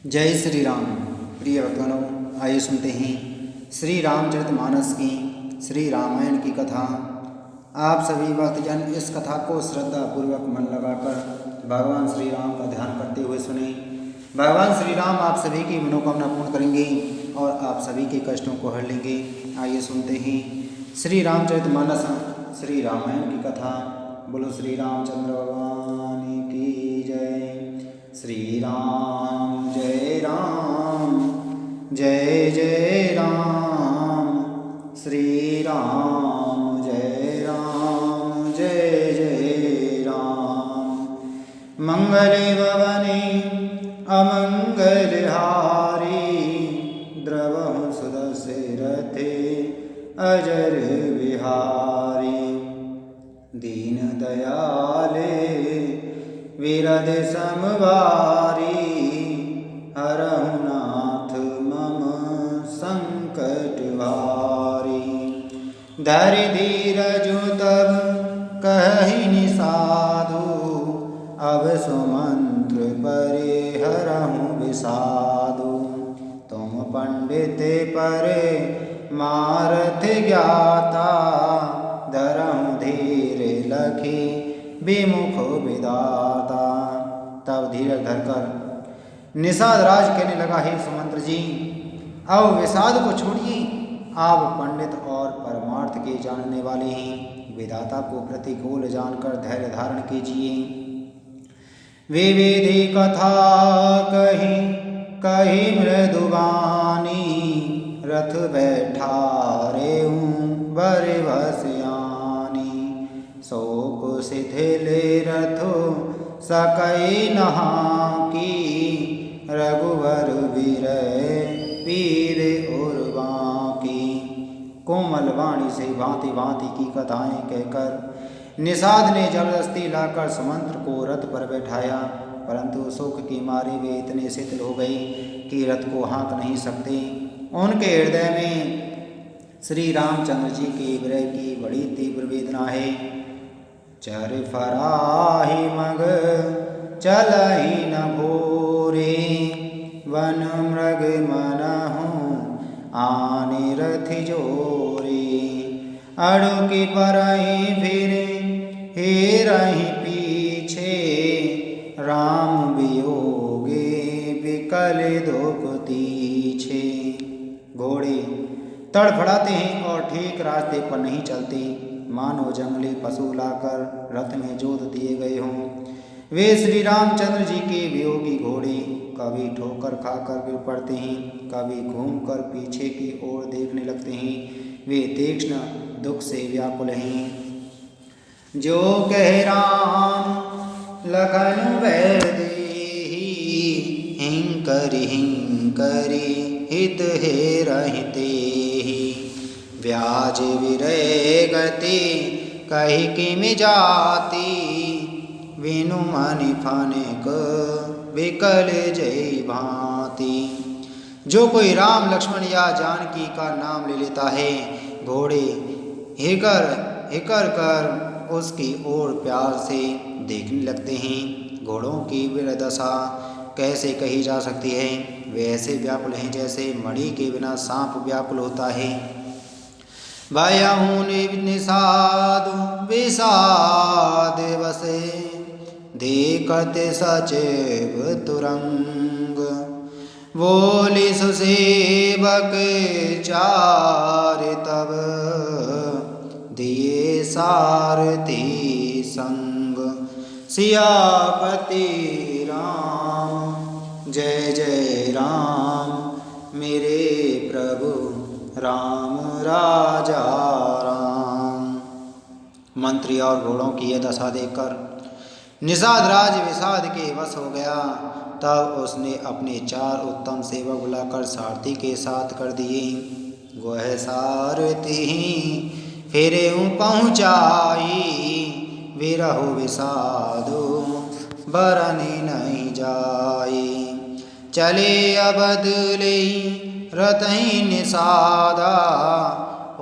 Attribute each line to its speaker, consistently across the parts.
Speaker 1: जय श्री राम। प्रिय भक्तगणों, आइए सुनते हैं श्री रामचरितमानस की श्री रामायण की कथा। आप सभी भक्तजन इस कथा को श्रद्धा पूर्वक मन लगाकर भगवान श्री राम का ध्यान करते हुए सुने। भगवान श्री राम आप सभी की मनोकामना पूर्ण करेंगे और आप सभी के कष्टों को हर लेंगे। आइए सुनते हैं श्री रामचरितमानस श्री रामायण की कथा। बोलो श्री रामचंद्र भगवान की जय। श्री राम जय राम, जय जय राम। श्री राम जय राम, जय जय राम। मंगले भवने अमंगल हारी, द्रवहु सुदर्शे रथे अजर विहारी। दीन दयाले विरद समवारी, हरहु नाथ मम संकट भारी। धरि धीरजु तब कहि निषादु, अब सुमंत्र परे हरहु विषादु। तुम पंडित परे मारथ ज्ञाता, धरहु धीर लखी विमुख विधाता। तब धीरज धरकर निषाद राज कहने लगा, हे सुमंत्र जी, अब विषाद को छोड़िए। आप पंडित और परमार्थ के जानने वाले हैं, विधाता को प्रतिकूल जानकर धैर्य धारण कीजिए। विविधि कथा कही कही मृदुबानी, रथ बैठारे बर भसियानी। शोक शिथिल रथो सकई नहा की, रघुवर विरय पीर और बाकी। कोमल वाणी से भांति भांति की कथाएं कहकर निषाद ने जबरदस्ती लाकर सुमंत्र को रथ पर बैठाया, परंतु शोक के मारे वे इतने शिथिल हो गए कि रथ को हाँक नहीं सकते। उनके हृदय में श्री रामचंद्र जी के विरह की बड़ी तीव्र वेदना है। चर फराही मग चलहि न भोरे, वन मृग मनहु आने रथि जोरे। अड़ुकी परहि फिरे हेरहि पीछे, राम वियोगे विकल दुख तीछे। घोड़े तड़फड़ाते हैं और ठीक रास्ते पर नहीं चलते, मानो जंगली पशु लाकर रथ में जोत दिए गए हों। वे श्री रामचंद्र जी के वियोगी घोड़े कभी ठोकर खाकर गिर पड़ते हैं, कभी घूमकर पीछे की ओर देखने लगते हैं। वे तीक्ष्ण दुख से व्याकुल हैं। जो कह राम लखन बैर देहि, हिंकरि हिंकरि हित हे रहतेहि। व्याज विरय गति कहि किम जाति, विनु मनि फनिक विकल जय भांति। जो कोई राम लक्ष्मण या जानकी का नाम ले लेता है, घोड़े हिकर हिकर कर उसकी ओर प्यार से देखने लगते हैं। घोड़ों की वीरदशा कैसे कही जा सकती है? वे ऐसे व्याकुल हैं जैसे मणि के बिना सांप व्याकुल होता है। भयहु निषाद विषाद बसे, देखत सचिव तुरंग। बोली सुसेवक चार तब, दिए सारथी संग। सियापति राम जय जय राम, मेरे प्रभु राम राजा राम। मंत्री और घोड़ों की यह दशा देखकर निषाद राज विषाद के वश हो गया। तब उसने अपने 4 उत्तम सेवक बुलाकर सारथी के साथ कर दिए। गोह सारथी फिरे पहुँचाई, विरहु विषादु बरनी नहीं जाई। चले अबदले रतहि निषादा,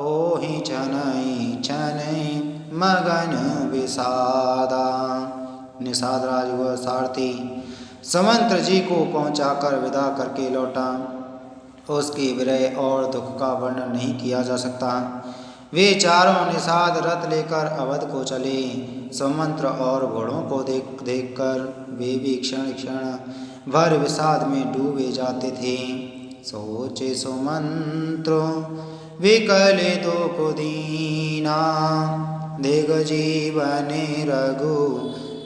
Speaker 1: ओहि छनई छनई मगन विषादा। निषाद राज व सारथी सुमंत्र जी को पहुंचाकर विदा करके लौटा। उसके विरह और दुख का वर्णन नहीं किया जा सकता। वे चारों निषाद रथ लेकर अवध को चले। सुमंत्र और घोड़ों को देख देख कर वे भी क्षण क्षण भर विषाद में डूबे जाते थे। सोचे सुमंत्र विकले दुख दीना, दिग जीवन रघु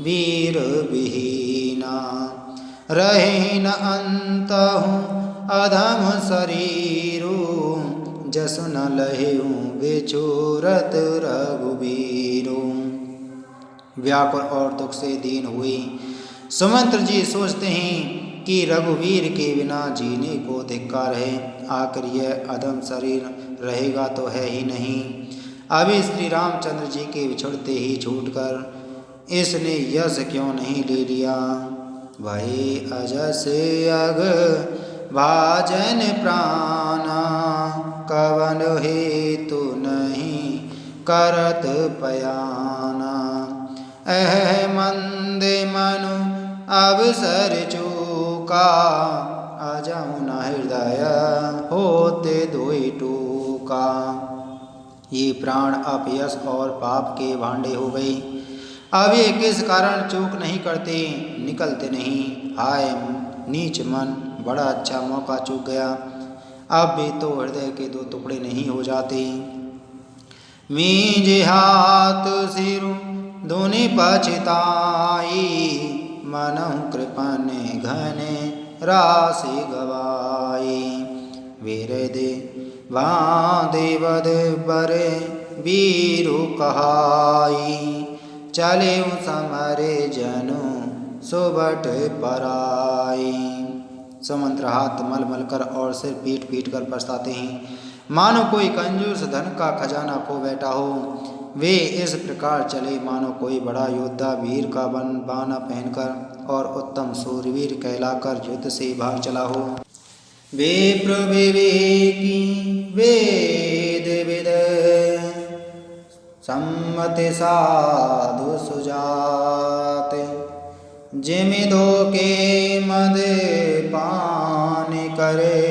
Speaker 1: वीर विहीना। रहे न अंतहु अधम शरीरु, जस न लहेऊ बेचोरत रघुबीरू। व्याकुल और दुख से दीन हुई सुमंत्र जी सोचते हैं कि रघुवीर के बिना जीने को धिक्कार है। आखिर यह अधम शरीर रहेगा तो है ही नहीं। अभी श्री रामचंद्र जी के बिछुड़ते ही छूटकर इसने यश क्यों नहीं ले लिया। भई अजस अग भाजन प्राणा, कवन हेतु नहीं करत पयाना। एह मंदे मनु अवसर चूका, अजहु न हृदय होते धोई टूका। ये प्राण अपयश और पाप के भांडे हो गए। अब ये किस कारण चूक नहीं करते, निकलते नहीं। हाय नीच मन, बड़ा अच्छा मौका चूक गया। अब भी तो हृदय के दो टुकड़े नहीं हो जाते। मीजे हाथ सिरु धुनि पछताई, मनहु कृपन घने राशि गवाई। वीर दे देवद बरे वीरु कहाई, चले समरे जनु सुबट पराई। सुमंत्र हाथ मल मल कर और सिर पीट पीट कर पछताते हैं, मानो कोई कंजूस धन का खजाना खो बैठा हो। वे इस प्रकार चले मानो कोई बड़ा योद्धा वीर का बाना पहनकर और उत्तम सूरवीर कहलाकर युद्ध से भाग चला हो। विप्र विवेकी वेद विद, सम्मति साधु सुजाते। जिमि दो के मद पान करे,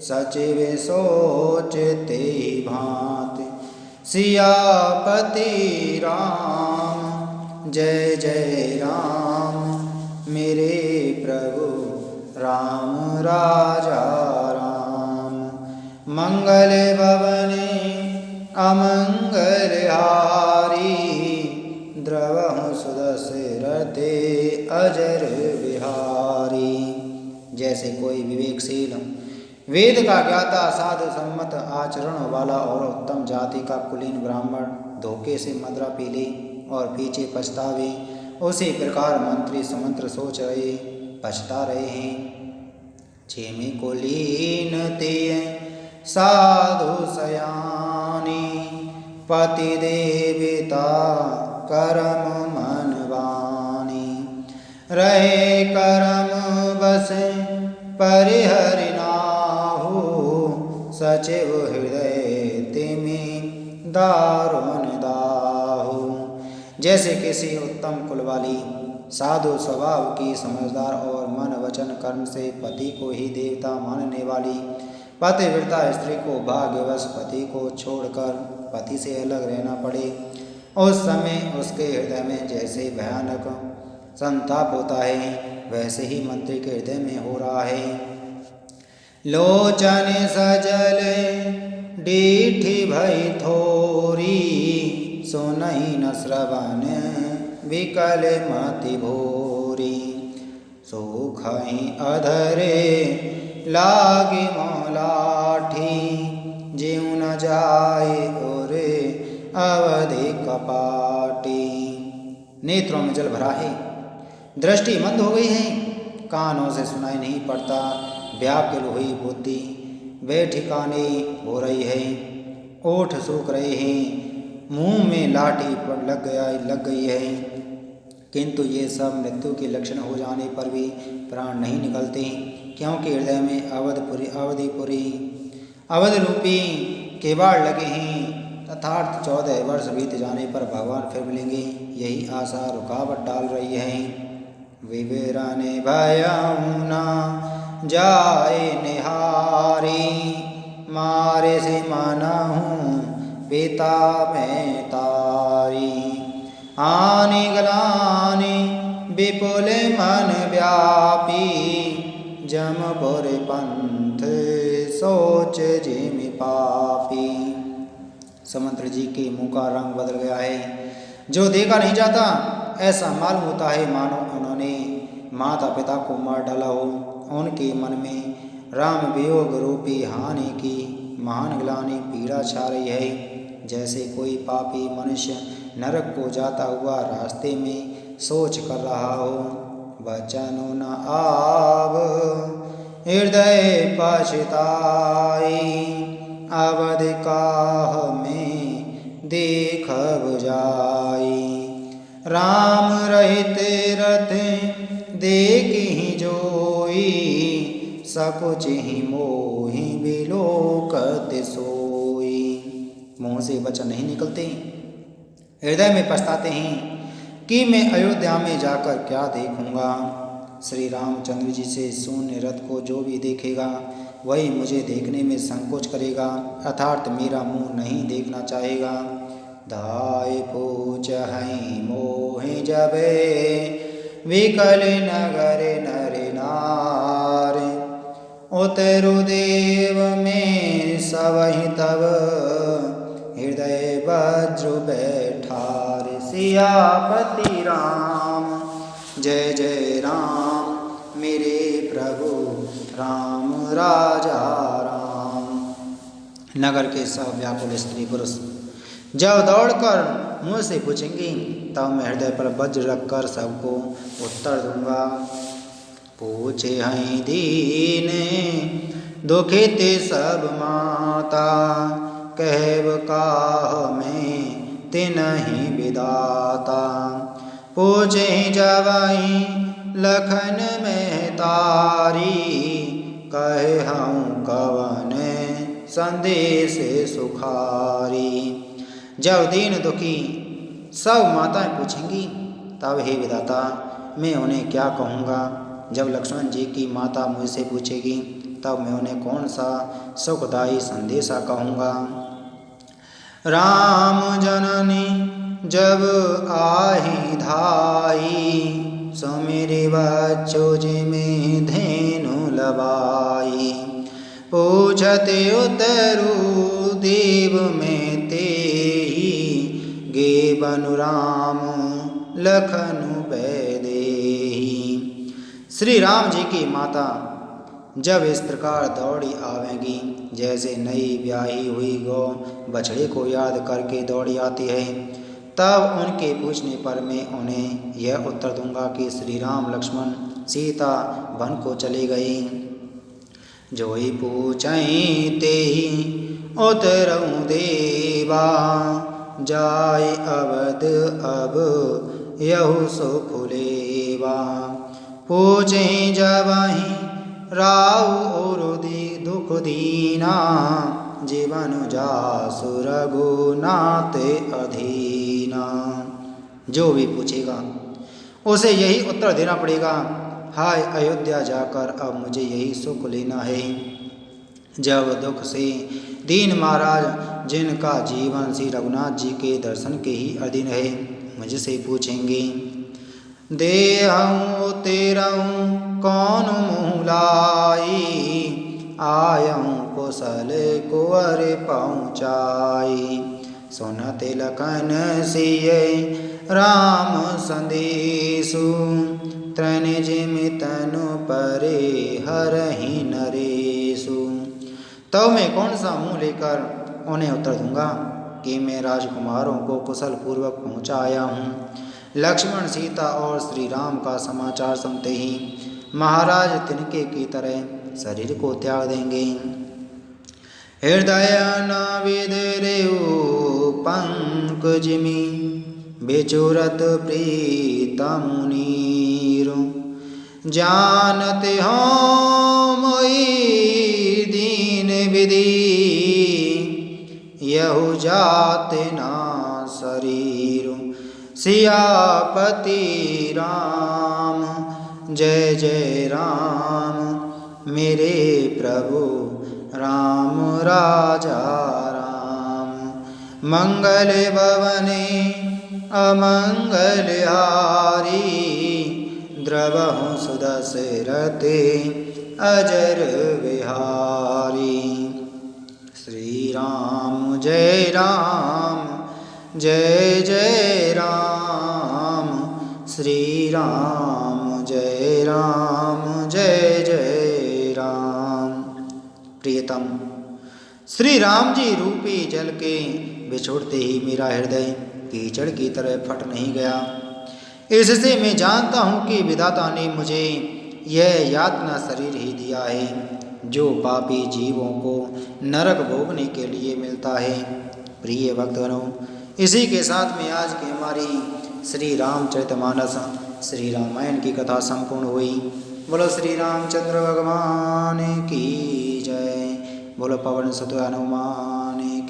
Speaker 1: सचिव सोचते भांति। सियापति राम जय जय राम, मेरे प्रभु राम राजा राम। मंगल भवने अमंगल हारी, द्रवहु सुदशरथे अजर विहारी। जैसे कोई विवेकशील वेद का ज्ञाता, साधु सम्मत आचरण वाला और उत्तम जाति का कुलीन ब्राह्मण धोखे से मदरा पी ले और पीछे पछतावे, उसी प्रकार मंत्री सुमंत्र सोच रहे पछता रहे हैं। छेमी कुलीन ते साधु सयानी, पति देवता करम मनवानी। रहे करम बस परिहरि नाहु, सचिव हृदय तिमि दारुण दाहु। जैसे किसी उत्तम कुल वाली साधु स्वभाव की, समझदार और मन वचन कर्म से पति को ही देवता मानने वाली पतिव्रता स्त्री को भाग्यवश पति को छोड़कर पति से अलग रहना पड़े, उस समय उसके हृदय में जैसे भयानक संताप होता है, वैसे ही मंत्री के हृदय में हो रहा है। लोचन सजल डीठी भई थोरी, सुनहि न श्रवण विकल मति भोरी। सुखहि अधरे लागी मौलाठी, जीव न जाए ओरे अवधि कपाटी। नेत्रों में जल भरा है, दृष्टि मंद हो गई है, कानों से सुनाई नहीं पड़ता, व्याकुल हुई बुद्धि बेठिकाने हो रही है, ओठ सूख रहे हैं, मुंह में लाठी पर लग गई है, किंतु ये सब मृत्यु के लक्षण हो जाने पर भी प्राण नहीं निकलते, क्योंकि हृदय में अवध रूपी केवाड़ लगे हैं। तथार्थ 14 वर्ष बीत जाने पर भगवान फिर मिलेंगे, यही आशा रुकावट डाल रही है। विवरण भयउ न जाय निहारी। मारे से मनहु पिता में तारी। हानि ग्लानि विपुल मन व्यापी। जमपुर पंथ सोच जिमि पापी। समंत्र जी के मुंह का रंग बदल गया है। जो देखा नहीं जाता ऐसा मालूम होता है मानो उन्होंने माता पिता को मार डाला हो। उनके मन में राम वियोग रूपी हानि की महान ग्लानि पीड़ा छा रही है। जैसे कोई पापी मनुष्य नरक को जाता हुआ रास्ते में सोच कर रहा हो। वचन न आव हृदय पछताई। अवध काह में देखब जाई। राम रहित रथ देखहि जोई। सकुचहि मोहि बिलोकत सोई। मुँह से वचन नहीं निकलते, हृदय में पछताते हैं कि मैं अयोध्या में जाकर क्या देखूंगा। श्री रामचंद्र जी से शून्य रथ को जो भी देखेगा वही मुझे देखने में संकोच करेगा, अर्थात मेरा मुंह नहीं देखना चाहेगा। धाय पूछहि मोहि जबे विकल नगर नर नार। उतरु देव में सबहि तब हृदय वज्र बैठार। सियापति राम जय जय राम मेरे प्रभु राम राजा राम। नगर के सब व्याकुल स्त्री पुरुष जब दौड़कर मुँह से पूछेंगी तब मैं हृदय पर वज्र रखकर सबको उत्तर दूंगा। पूछे हैं दीन दुखित सब माता। कहब काह में तिनहि विदाता। पूछे जवाई लखन में तारी। कहे हूँ कवन संदेश सुखारी। जब दीन दुखी सब माताएं पूछेंगी तब हे विधाता मैं उन्हें क्या कहूँगा। जब लक्ष्मण जी की माता मुझसे पूछेगी तब मैं उन्हें कौन सा सुखदायी संदेशा कहूँगा। राम जननी जब आही धाई। सुमिरि बच्चो जिमि धेनु लबाई। पूछते उतरु देव में तेहि। गे बनु राम लखनु बैदेही। श्री राम जी की माता जब इस प्रकार दौड़ी आवेंगी जैसे नई ब्याही हुई गौ बछड़े को याद करके दौड़ी आती है, तब उनके पूछने पर मैं उन्हें यह उत्तर दूंगा कि श्री राम लक्ष्मण सीता वन को चले गए। जो ही पूछई ते ही उतरऊँ देवा। जाय अवध अब यहु सुख लेवा। पूछे जबहि राउ और दुख दीना। जीवन जासु रघुनाथ अधीना। जो भी पूछेगा उसे यही उत्तर देना पड़ेगा, हाय अयोध्या जाकर अब मुझे यही सुख लेना है। जब दुख से दीन महाराज जिनका जीवन श्री रघुनाथ जी के दर्शन के ही अधीन है मुझसे पूछेंगे, देहऊँ तेरऊँ कौन मुँह लाई। आयऊँ कुशल कुंवर पहुँचाई। सुनते लखन सिय राम संदेशु। तृण जिमि तनु परे हरहि नरेशु। तो मैं कौन सा मुँह लेकर उन्हें उत्तर दूंगा कि मैं राजकुमारों को कुशल पूर्वक पहुँचाया हूँ। लक्ष्मण सीता और श्री राम का समाचार सुनते ही महाराज तिनके की तरह शरीर को त्याग देंगे। हृदय न विदरेउ पंकजिमि। बेचुरत प्रीतम नीरु। जानते हो मोई दीन विधि। यहु जाते ना शरीरु। सियापति राम जय जय राम मेरे प्रभु राम राजा राम। मंगल भवने अमंगल हारी द्रवहु सुदशरथे अजर विहारी। श्री राम जय जय राम श्री राम जय जय राम। प्रियतम, श्री राम जी रूपी जल के बिछोड़ते ही मेरा हृदय कीचड़ की तरह फट नहीं गया। इससे मैं जानता हूँ कि विधाता ने मुझे यह यातना शरीर ही दिया है जो पापी जीवों को नरक भोगने के लिए मिलता है। प्रिय भक्तगणों, इसी के साथ में आज की हमारी श्री रामचरितमानस श्री रामायण की कथा संपूर्ण हुई। बोलो श्री रामचंद्र भगवान की जय। बोलो पवन सुत हनुमान